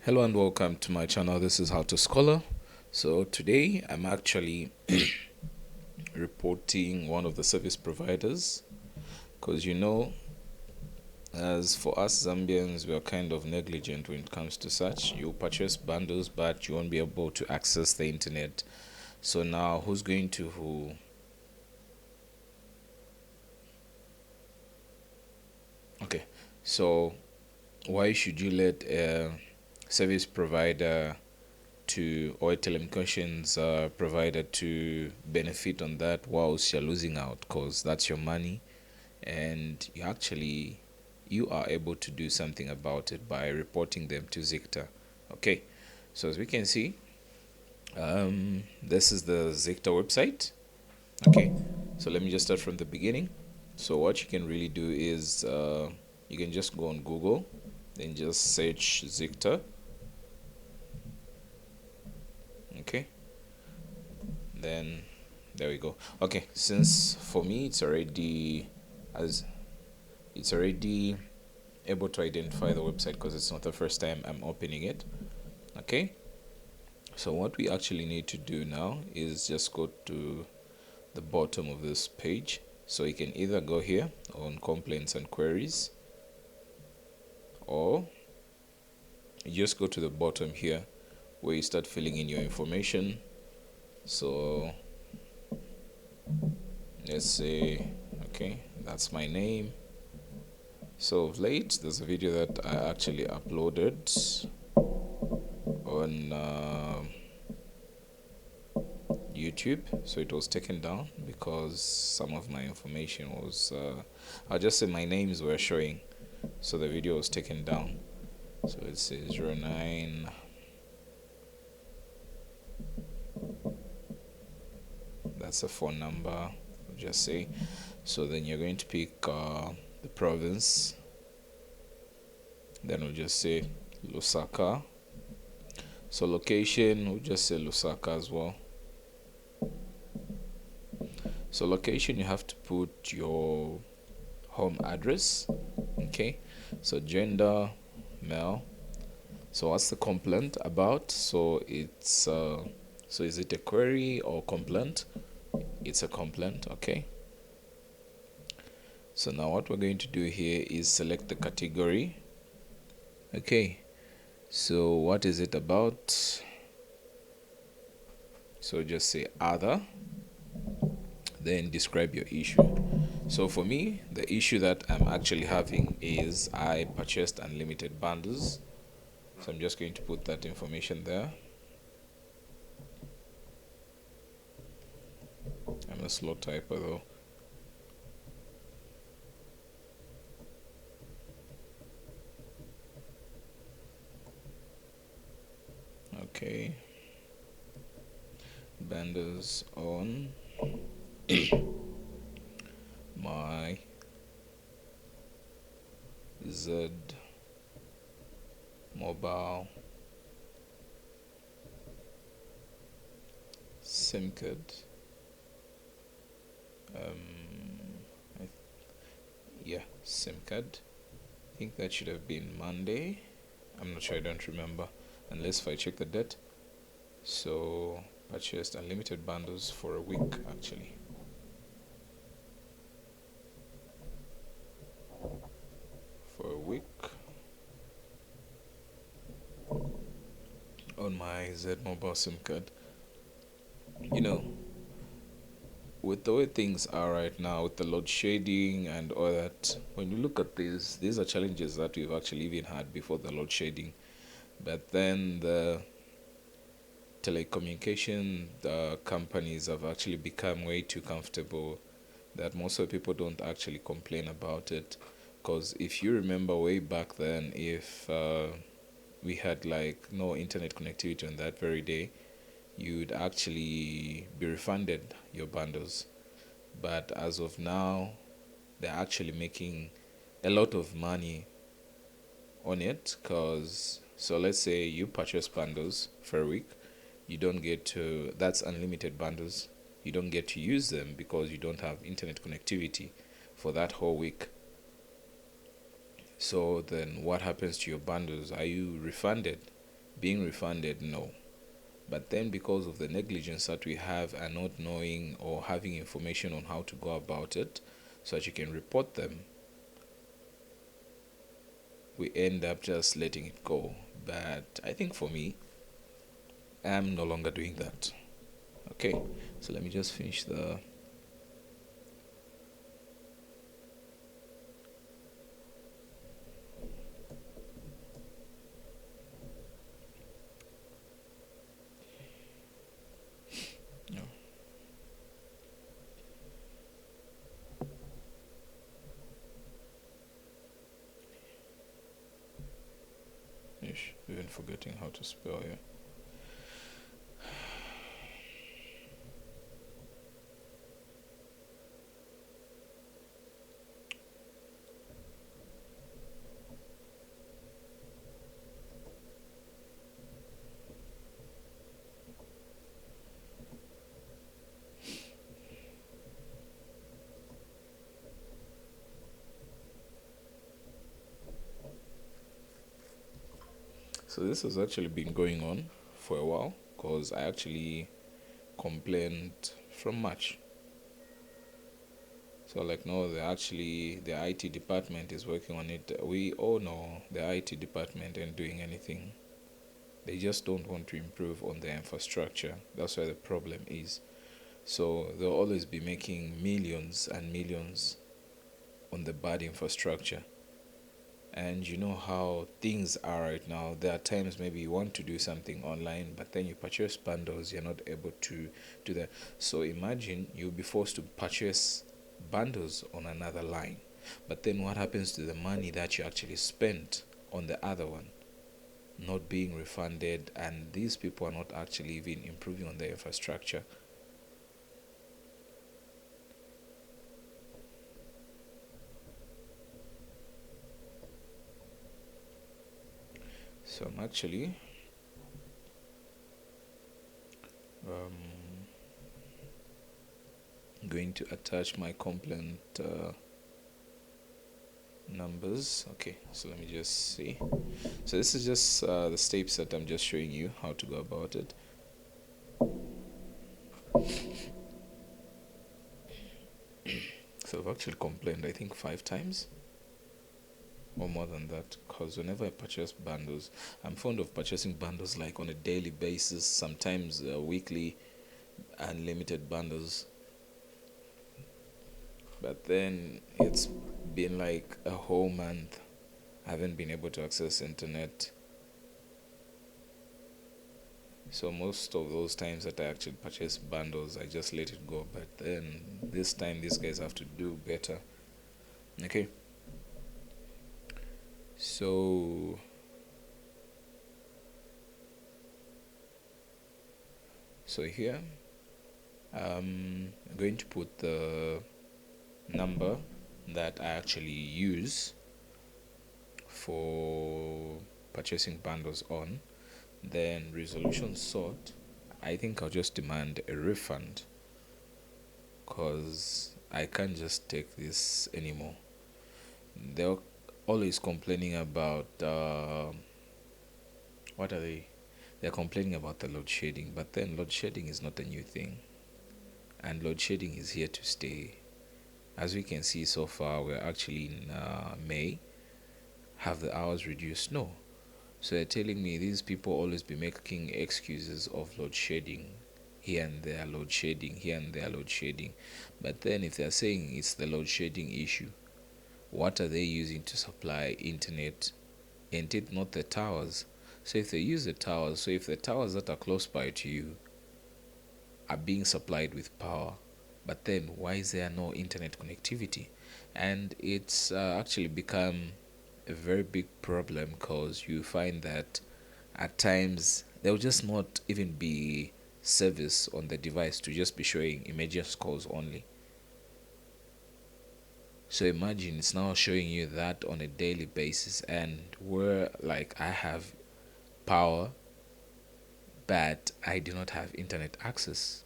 Hello and welcome to my channel. This is How to Scholar. So today I'm actually reporting one of the service providers, because as for us Zambians, we are kind of negligent when it comes to such. You purchase bundles but you won't be able to access the internet. So now who's going to who? Okay, so why should you let a service provider to or a telecommunications provider to benefit on that whilst you're losing out? Because that's your money, and you are able to do something about it by reporting them to ZICTA. Okay, so as we can see, this is the ZICTA website. Okay, so let me just start from the beginning. So what you can really do is you can just go on Google, then just search ZICTA. Okay, then there we go. Okay, since for me as it's already able to identify the website because it's not the first time I'm opening it. Okay, so what we actually need to do now is just go to the bottom of this page. So you can either go here on complaints and queries, or you just go to the bottom here where you start filling in your information. So let's say, okay, that's my name. So of late, there's a video that I actually uploaded on YouTube, so it was taken down because some of my information was I'll just say my names were showing, so the video was taken down. So let's say 09, that's a phone number, I'll just say. So then you're going to pick the province, then we'll just say Lusaka. So location, we'll just say Lusaka as well. So location, you have to put your home address. Okay, so gender, male. So what's the complaint about? So it's so is it a query or complaint? It's a complaint. Okay, so now what we're going to do here is select the category. Okay, so what is it about? So just say other, then describe your issue. So for me, the issue that I'm actually having is I purchased unlimited bundles. So I'm just going to put that information there. I'm a slow typer though. Okay, bundles on my ZedMobile SIM card. Yeah, SIM card. I think that should have been Monday. I'm not sure, I don't remember, unless if I check the date. So purchased unlimited bundles for a week actually. For a week on my ZedMobile SIM card. With the way things are right now, with the load shedding and all that, when you look at these are challenges that we've actually even had before the load shedding. But then the telecommunication companies have actually become way too comfortable that most of the people don't actually complain about it. Because if you remember way back then, if we had like no internet connectivity on that very day, you'd actually be refunded your bundles. But as of now, they're actually making a lot of money on it. Because so let's say you purchase bundles for a week, you don't get to, that's unlimited bundles, you don't get to use them because you don't have internet connectivity for that whole week. So then what happens to your bundles? Are you refunded? being refunded, no. But then because of the negligence that we have and not knowing or having information on how to go about it so that you can report them, we end up just letting it go. But I think for me, I'm no longer doing that. Okay, so let me just finish the. No. Ish, even forgetting how to spell here. So this has actually been going on for a while because I actually complained from March. So like no, the IT department is working on it. We all know the IT department ain't doing anything. They just don't want to improve on their infrastructure. That's where the problem is. So they'll always be making millions and millions on the bad infrastructure. And you know how things are right now. There are times maybe you want to do something online, but then you purchase bundles, you're not able to do that. So imagine you'll be forced to purchase bundles on another line. But then what happens to the money that you actually spent on the other one? Not being refunded, and these people are not actually even improving on their infrastructure. So I'm actually going to attach my complaint numbers. Okay, so let me just see. So this is just the steps that I'm just showing you how to go about it. So I've actually complained I think 5 times or more than that, because whenever I purchase bundles, I'm fond of purchasing bundles like on a daily basis, sometimes weekly unlimited bundles. But then it's been like a whole month I haven't been able to access internet. So most of those times that I actually purchase bundles, I just let it go. But then this time, these guys have to do better. Okay. So here I'm going to put the number that I actually use for purchasing bundles on. Then resolution sought, I think I'll just demand a refund because I can't just take this anymore. They're always complaining about what are they? They're complaining about the load shedding, but then load shedding is not a new thing, and load shedding is here to stay. As we can see so far, we're actually in May. Have the hours reduced? No. So they're telling me these people always be making excuses of load shedding, here and there load shedding, here and there load shedding. But then if they're saying it's the load shedding issue, what are they using to supply internet? Ain't it not the towers? So if they use the towers, so if the towers that are close by to you are being supplied with power, but then why is there no internet connectivity? And it's actually become a very big problem because you find that at times there will just not even be service on the device to just be showing emergency calls only. So imagine it's now showing you that on a daily basis, and where like I have power but I do not have internet access.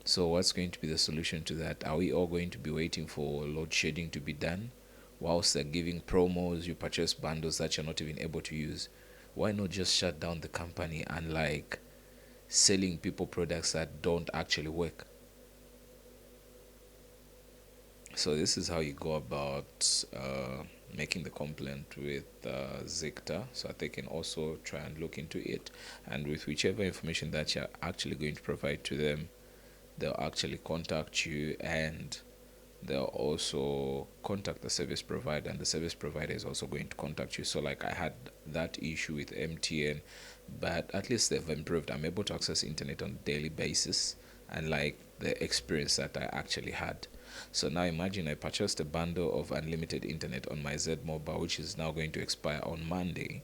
So what's going to be the solution to that? Are we all going to be waiting for load shedding to be done whilst they're giving promos, you purchase bundles that you're not even able to use? why not just shut down the company and like selling people products that don't actually work? So this is how you go about making the complaint with ZICTA, so that they can also try and look into it, and with whichever information that you're actually going to provide to them, they'll actually contact you, and they'll also contact the service provider, and the service provider is also going to contact you. So like I had that issue with MTN, but at least they've improved. I'm able to access internet on a daily basis, and like the experience that I actually had. So now imagine I purchased a bundle of unlimited internet on my ZedMobile, which is now going to expire on Monday,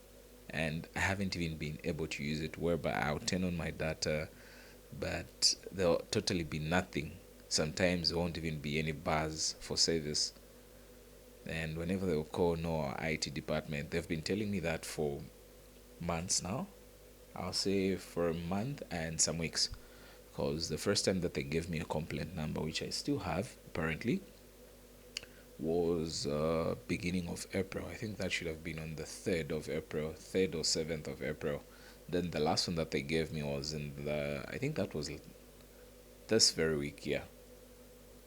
and I haven't even been able to use it, whereby I'll turn on my data, but there'll totally be nothing. Sometimes there won't even be any buzz for service. And whenever they'll call our IT department, they've been telling me that for months now. I'll say for a month and some weeks. Because the first time that they gave me a complaint number, which I still have apparently, was beginning of April. I think that should have been on the 3rd of April, 3rd or 7th of April. Then the last one that they gave me was in I think that was this very week, yeah.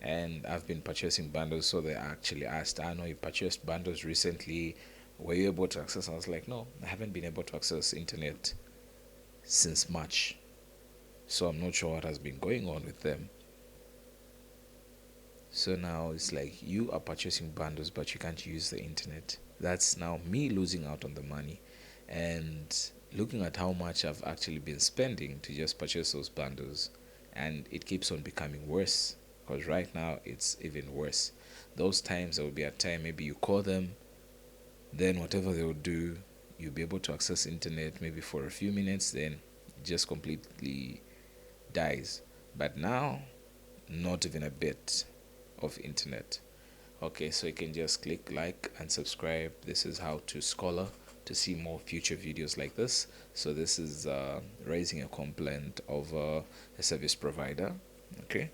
And I've been purchasing bundles, so they actually asked, I know you purchased bundles recently, were you able to access? I was like, no, I haven't been able to access internet since March, so I'm not sure what has been going on with them. So now it's like you are purchasing bundles, but you can't use the internet. That's now me losing out on the money, and looking at how much I've actually been spending to just purchase those bundles, and it keeps on becoming worse, because right now it's even worse. Those times there will be a time maybe you call them, then whatever they will do, you'll be able to access internet maybe for a few minutes, then it just completely dies. But now, not even a bit of internet. Okay, so you can just click like and subscribe. This is how to scholar to see more future videos like this. So this is raising a complaint of a service provider. Okay,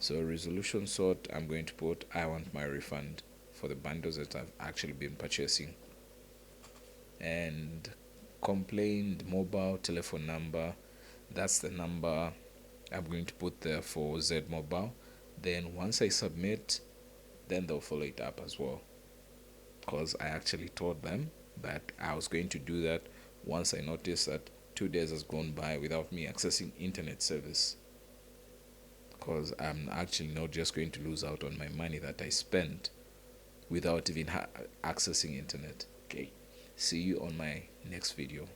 so resolution sought, I'm going to put I want my refund for the bundles that I've actually been purchasing. And complained mobile telephone number, that's the number I'm going to put there for ZedMobile. Then once I submit, then they'll follow it up as well, because I actually told them that I was going to do that once I noticed that 2 days has gone by without me accessing internet service, because I'm actually not just going to lose out on my money that I spent without even accessing internet. Okay, see you on my next video.